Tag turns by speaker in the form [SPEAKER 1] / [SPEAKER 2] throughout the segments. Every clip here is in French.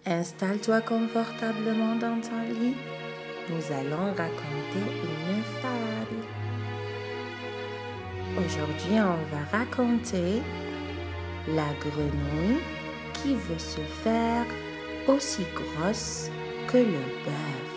[SPEAKER 1] Installe-toi confortablement dans ton lit. Nous allons raconter une fable. Aujourd'hui, on va raconter la grenouille qui veut se faire aussi grosse que le bœuf.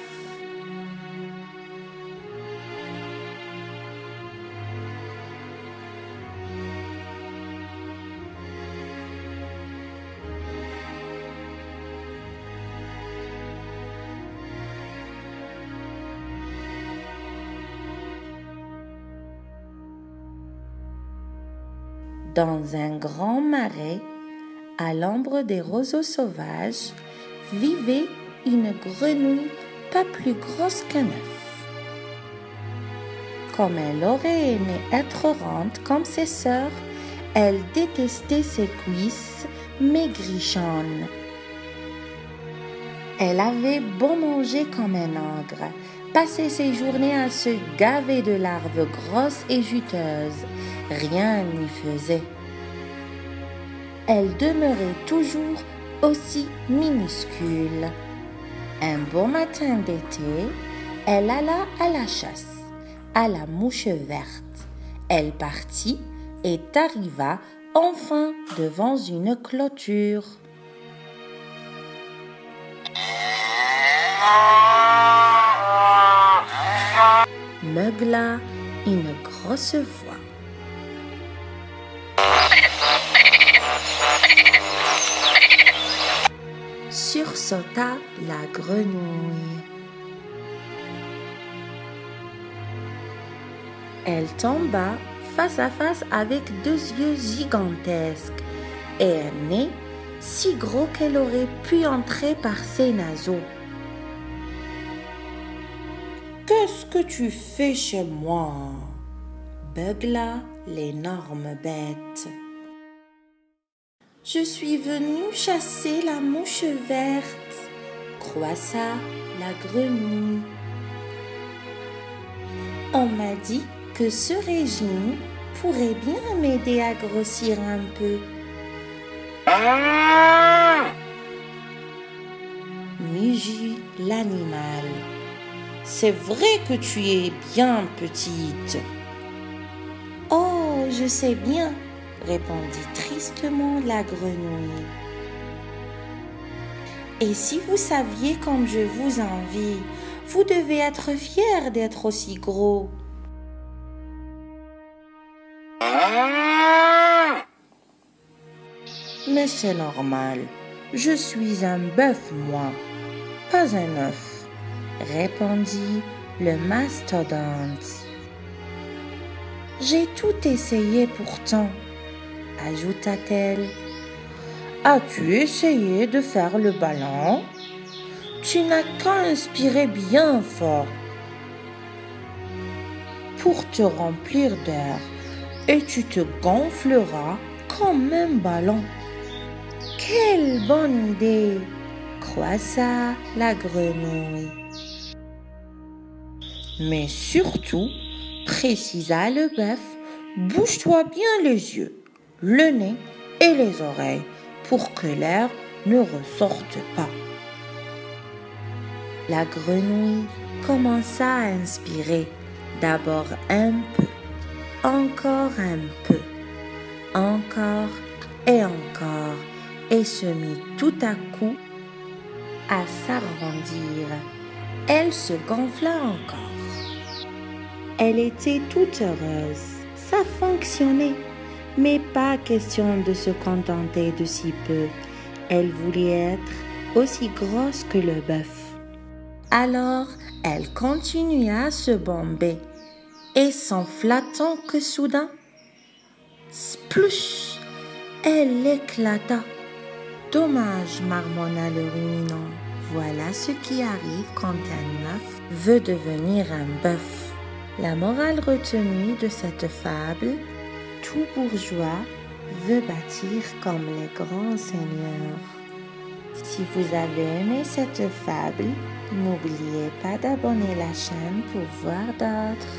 [SPEAKER 1] Dans un grand marais, à l'ombre des roseaux sauvages, vivait une grenouille pas plus grosse qu'un œuf. Comme elle aurait aimé être ronde comme ses sœurs, elle détestait ses cuisses maigrichonnes. Elle avait beau manger comme un ogre, passer ses journées à se gaver de larves grosses et juteuses, rien n'y faisait. Elle demeurait toujours aussi minuscule. Un beau matin d'été, elle alla à la chasse, à la mouche verte. Elle partit et arriva enfin devant une clôture. Meugla une grosse voix. Sursauta la grenouille. Elle tomba face à face avec deux yeux gigantesques et un nez si gros qu'elle aurait pu entrer par ses naseaux. « Qu'est-ce que tu fais chez moi ?» beugla l'énorme bête. « Je suis venue chasser la mouche verte, » croissa la grenouille. « On m'a dit que ce régime pourrait bien m'aider à grossir un peu. » mugit l'animal. « C'est vrai que tu es bien petite. »« Oh, je sais bien, » répondit tristement la grenouille. « Et si vous saviez comme je vous envie, vous devez être fier d'être aussi gros. » « Mais c'est normal, je suis un bœuf, moi, pas un œuf, » répondit le mastodonte. « J'ai tout essayé pourtant, » ajouta-t-elle. « As-tu essayé de faire le ballon? Tu n'as qu'à inspirer bien fort pour te remplir d'air et tu te gonfleras comme un ballon. » « Quelle bonne idée !» croissa la grenouille. « Mais surtout, précisa le bœuf, bouge-toi bien les yeux, le nez et les oreilles pour que l'air ne ressorte pas. » La grenouille commença à inspirer, d'abord un peu, encore un peu, encore et encore, et se mit tout à coup à s'arrondir. Elle se gonfla encore. Elle était toute heureuse. Ça fonctionnait, mais pas question de se contenter de si peu. Elle voulait être aussi grosse que le bœuf. Alors, elle continua à se bomber, et s'enfla tant que soudain, splouch, elle éclata. Dommage, marmonna le ruminant. Voilà ce qui arrive quand un œuf veut devenir un bœuf. La morale retenue de cette fable, tout bourgeois veut bâtir comme les grands seigneurs. Si vous avez aimé cette fable, n'oubliez pas d'abonner la chaîne pour voir d'autres.